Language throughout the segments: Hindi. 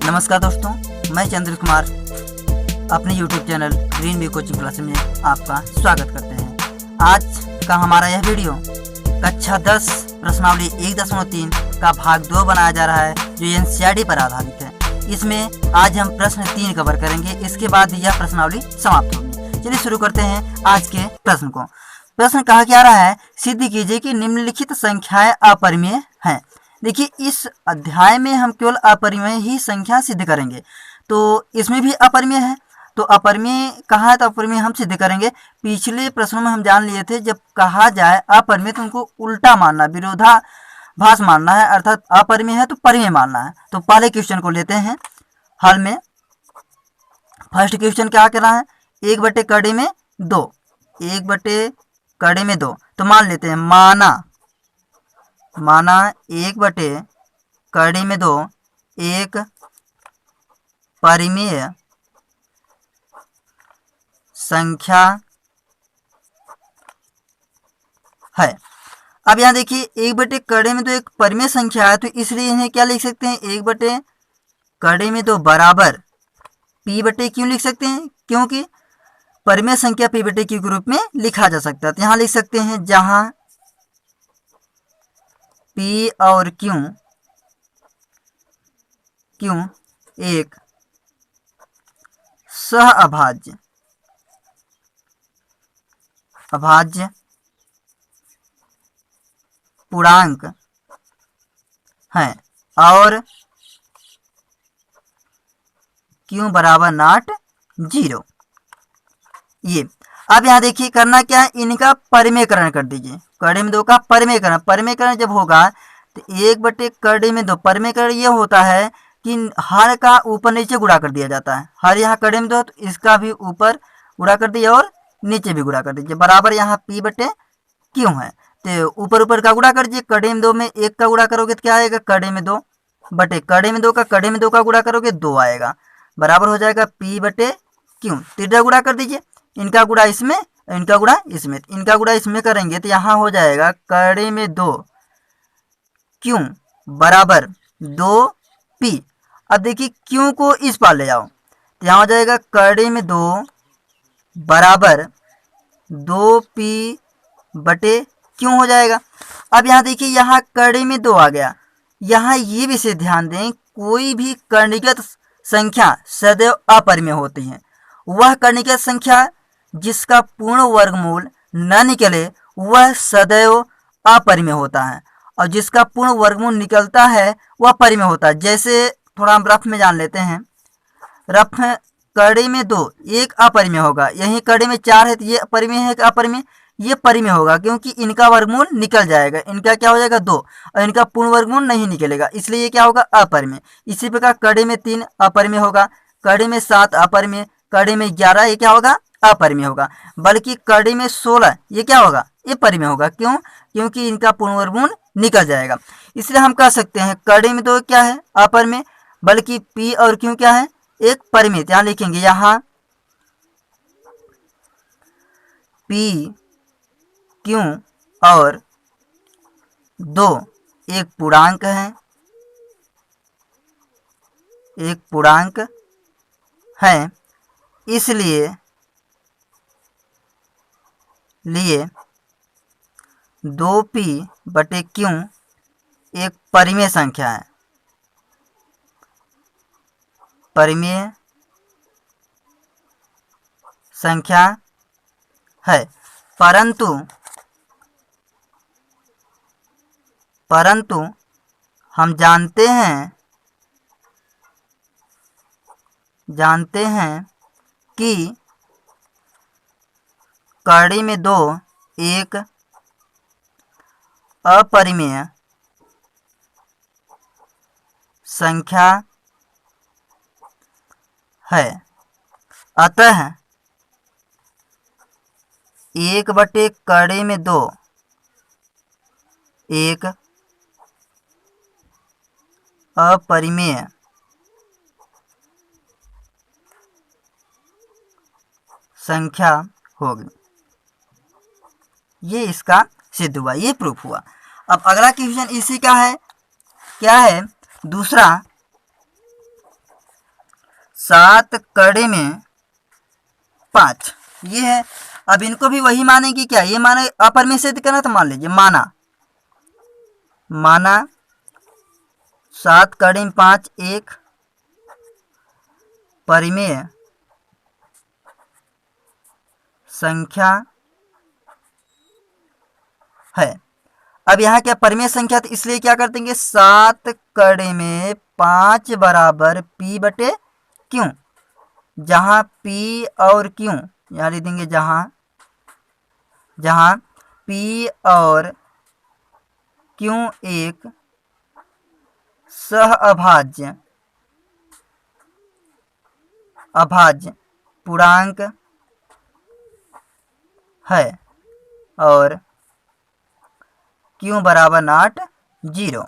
नमस्कार दोस्तों, मैं चंद्र कुमार अपने YouTube channel green B coaching class में आपका स्वागत करते हैं। आज का हमारा यह वीडियो कक्षा 10 प्रश्नावली 1.3 का भाग 2 बनाया जा रहा है, जो NCERT पर आधारित है। इसमें आज हम प्रश्न 3 कवर करेंगे, इसके बाद यह प्रश्नावली समाप्त होगी। चलिए शुरू करते हैं आज के प्रश्न को। प्रश्न कहा क्या रहा है, सिद्ध कीजिए कि निम्नलिखित संख्याएं अपरिमेय हैं। देखिए, इस अध्याय में हम केवल अपरिमेय ही संख्या सिद्ध करेंगे, तो इसमें भी अपरिमेय है। तो अपरिमेय कहाँ है, तो अपरिमेय हम सिद्ध करेंगे। पिछले प्रश्नों में हम जान लिए थे, जब कहा जाए अपरिमेय तो उनको उल्टा मानना, विरोधाभास मानना है, अर्थात अपरिमेय है तो परिमेय मानना है। तो पहले क्वेश्चन को लेते हैं हल में। फर्स्ट क्वेश्चन क्या कह रहा है, 1/2 1/2 तो मान लेते हैं, माना 1/2 एक परिमेय संख्या है। अब यहाँ देखिए, 1/2 एक परिमेय संख्या है, तो इसलिए इन्हें क्या लिख सकते हैं, 1/2 बराबर p/q क्यों लिख सकते हैं, क्योंकि परिमेय संख्या p/q के रूप में लिखा जा सकता है। तो यहाँ लिख सकते हैं, जहां p और q एक सह अभाज्य पूर्णांक है और q बराबर नॉट 0। ये अब यहाँ देखिए करना क्या है, इनका परिमेयकरण कर दीजिए। 2 का परिमेयकरण जब होगा तो 1/2 परिमेयकरण ये होता है कि हर का ऊपर नीचे गुणा कर दिया जाता है। हर यहाँ 2 तो इसका भी ऊपर गुणा कर दीजिए और नीचे भी गुणा कर दीजिए, बराबर यहाँ p/q है। तो ऊपर का गुणा कर दीजिए। 2 में 1 का गुणा करोगे तो क्या आएगा, 2 का गुणा करोगे 2 आएगा, बराबर हो जाएगा p/q। तीसरा गुणा कर दीजिए, इनका गुणा इसमें, इनका गुणा इसमें करेंगे तो यहाँ हो जाएगा 2q बराबर 2p। अब देखिए q को इस पार ले जाओ तो यहाँ हो जाएगा 2 बराबर 2p/q हो जाएगा। अब यहाँ देखिए, यहाँ 2 आ गया। यहाँ ये विषय ध्यान दें, कोई भी कणिकृत संख्या सदैव अपरिमेय होती है। वह कणिकृत संख्या जिसका पूर्ण वर्गमूल न निकले वह सदैव अपरिमेय होता है, और जिसका पूर्ण वर्गमूल निकलता है वह परिमेय होता है। जैसे थोड़ा हम रफ में जान लेते हैं। रफ 2 एक अपरिमेय होगा, यहीं 4 है तो ये परिमेय है कि अपरिमेय, ये परिमेय होगा क्योंकि इनका वर्गमूल निकल जाएगा। इनका क्या हो जाएगा 2, और इनका पूर्ण वर्गमूल नहीं निकलेगा, इसलिए ये क्या होगा, अपरिमेय। इसी प्रकार 3 अपरिमेय होगा, 7 अपरिमेय, 11 ये क्या होगा, अपरिमेय होगा। बल्कि 16 ये क्या होगा, ये परिमेय होगा। क्यों, क्योंकि इनका पूर्ण वर्गमूल निकल जाएगा। इसलिए हम कह सकते हैं 2 क्या है, अपरिमेय, बल्कि p और q क्या है, एक परिमेय। यहाँ लिखेंगे, यहाँ p q और 2 एक पूर्णांक है, इसलिए 2p/q एक परिमेय संख्या है, परंतु हम जानते हैं कि 2 एक अपरिमेय संख्या है। अतः 1/2 एक अपरिमेय संख्या होगी। ये इसका सिद्ध हुआ, ये प्रूफ हुआ। अब अगला क्वेश्चन इसी का है, क्या है दूसरा, 7 कड़े में 5 ये है। अब इनको भी वही मानेगी क्या, ये माने अपरिमेय सिद्ध करना, तो मान लीजिए माना 7 कड़े में 5 एक परिमेय संख्या है। अब यहाँ क्या परिमेय संख्या, तो इसलिए क्या कर देंगे 7 कड़े में 5 बराबर p बटे क्यों, जहाँ p और क्यों यहाँ लिख देंगे, जहाँ p और क्यों एक सह अभाज्य पूर्णांक है और क्यों बराबर नॉट 0।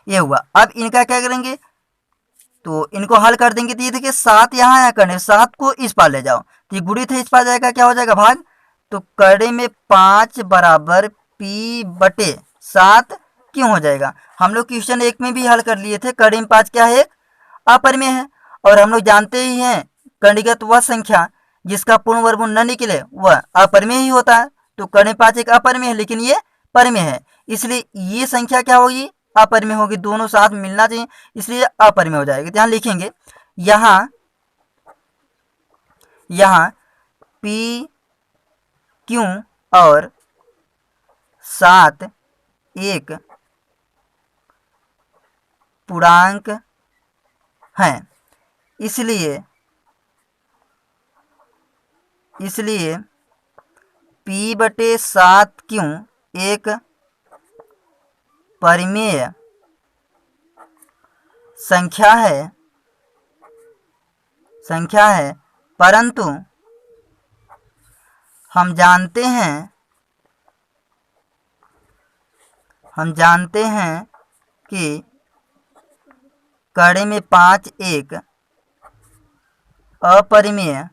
ये हुआ। अब इनका क्या करेंगे, तो इनको हल कर देंगे। तो ये देखिए 7 यहाँ करने, 7 को इस पार ले जाओ तो ये गुणित है, इस पार जाएगा, क्या हो जाएगा भाग। तो कड़े में 5 बराबर p बटे 7 क्यों हो जाएगा। हम लोग क्वेश्चन 1 में भी हल कर लिए थे। कड़े में 5 क्या है, अपरिमेय है, और हम लोग जानते ही हैं कणिगत वह संख्या जिसका पूर्ण वर्गमूल न निकले वह अपरिमेय ही होता है। तो कड़े में 5 एक अपरिमेय है, लेकिन ये परिमेय है, इसलिए ये संख्या क्या होगी, अपरिमेय होगी। दोनों साथ मिलना चाहिए, इसलिए अपरिमेय हो जाएगी। ध्यान लिखेंगे यहाँ p क्यों और 7 एक पूर्णांक हैं, इसलिए p बटे 7 क्यों एक परिमेय संख्या है, परंतु हम जानते हैं कि कड़े में 5 एक अपरिमेय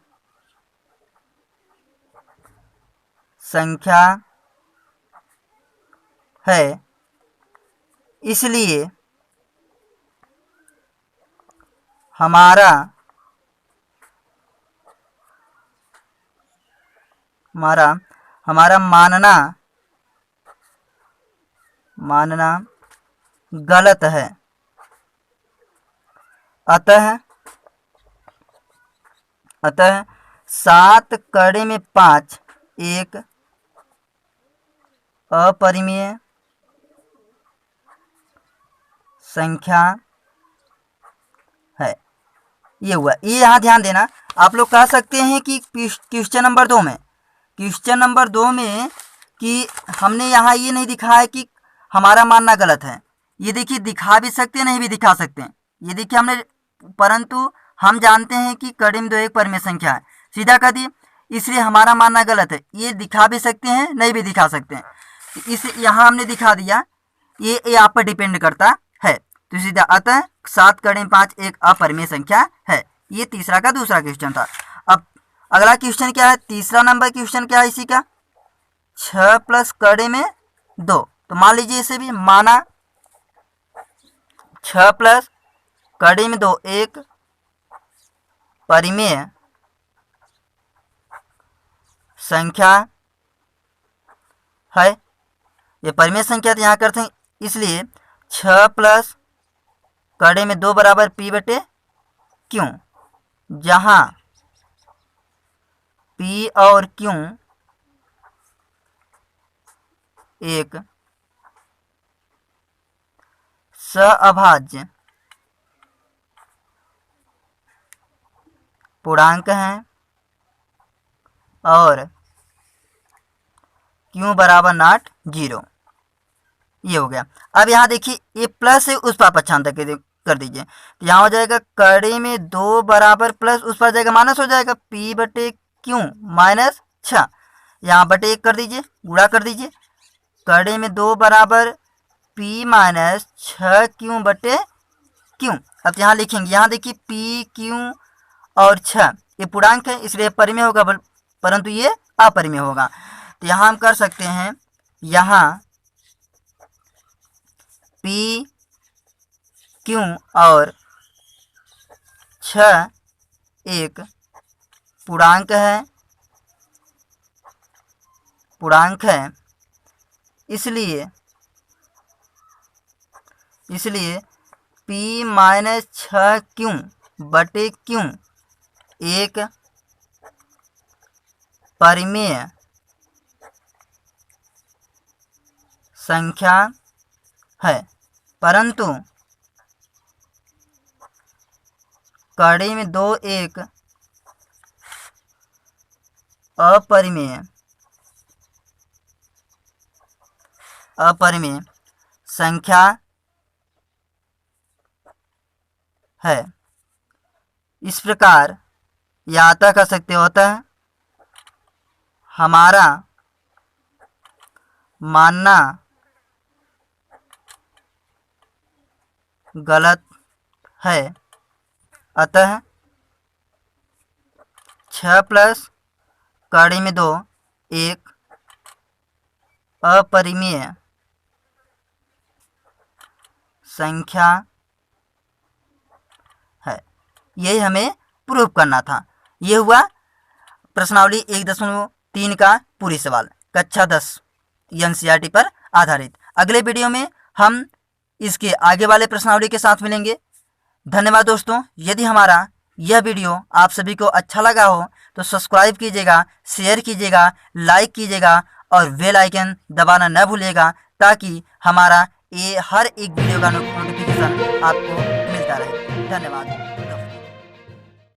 संख्या है, इसलिए हमारा मानना गलत है। अतः 7 कड़े में 5 एक अपरिमेय संख्या है। ये हुआ। ये यहाँ ध्यान देना, आप लोग कह सकते हैं कि क्वेश्चन नंबर 2 में कि हमने यहाँ ये नहीं दिखाया कि हमारा मानना गलत है। ये देखिए दिखा भी सकते हैं, नहीं भी दिखा सकते हैं। ये देखिए हमने, परंतु हम जानते हैं कि कड़े में 2 एक परिमेय संख्या है, सीधा कर दिए, इसलिए हमारा मानना गलत है। ये दिखा भी सकते हैं, नहीं भी दिखा सकते हैं, इस यहाँ हमने दिखा दिया। ये आप पर डिपेंड करता है। तो सीधा अतः 7 कड़े में 5 एक अपरिमेय संख्या है। ये तीसरा का दूसरा क्वेश्चन था। अब अगला क्वेश्चन क्या है, तीसरा नंबर क्वेश्चन क्या है इसी का, 6 प्लस कड़े में 2। तो मान लीजिए इसे भी माना 6 प्लस कड़े में 2 एक परिमेय संख्या है। ये परिमेय संख्या तो यहाँ करते हैं, इसलिए 6 प्लस कड़े में 2 बराबर p बटे क्यों, जहाँ p और क्यों एक सहअभाज्य पूर्णांक हैं और क्यों बराबर नॉट 0। ये हो गया। अब यहाँ देखिए ये प्लस है, उस पर पक्षांतर कर दीजिए, तो यहाँ हो जाएगा कड़े में 2 बराबर प्लस उस पर जाएगा माइनस हो जाएगा, p बटे क्यों माइनस 6, यहाँ बटे 1 कर दीजिए, गुणा कर दीजिए। कड़े में 2 बराबर p माइनस 6 क्यों बटे क्यों। अब यहाँ लिखेंगे, यहाँ देखिए p क्यों और 6 ये पूर्णांक है, इसलिए परिमेय होगा, परंतु ये अपरिमेय होगा। तो यहाँ हम कर सकते हैं, यहाँ p क्यों और 6 एक पूर्णांक है, इसलिए p माइनस 6q बटे q एक परिमेय संख्या है, परंतु कड़ी में 2 एक अपरिमेय संख्या है। इस प्रकार या अतः कह सकते हो, अतः हमारा मानना गलत है। अतः 6 प्लस कड़ी में 2 एक अपरिमेय संख्या है। यही हमें प्रूव करना था। ये हुआ प्रश्नावली 1.3 का पूरी सवाल, कक्षा 10 एनसीईआरटी पर आधारित। अगले वीडियो में हम इसके आगे वाले प्रश्नावली के साथ मिलेंगे। धन्यवाद दोस्तों। यदि हमारा यह वीडियो आप सभी को अच्छा लगा हो तो सब्सक्राइब कीजिएगा, शेयर कीजिएगा, लाइक कीजिएगा और बेल आइकन दबाना न भूलिएगा, ताकि हमारा ये हर एक वीडियो का नोटिफिकेशन आपको मिलता रहे। धन्यवाद।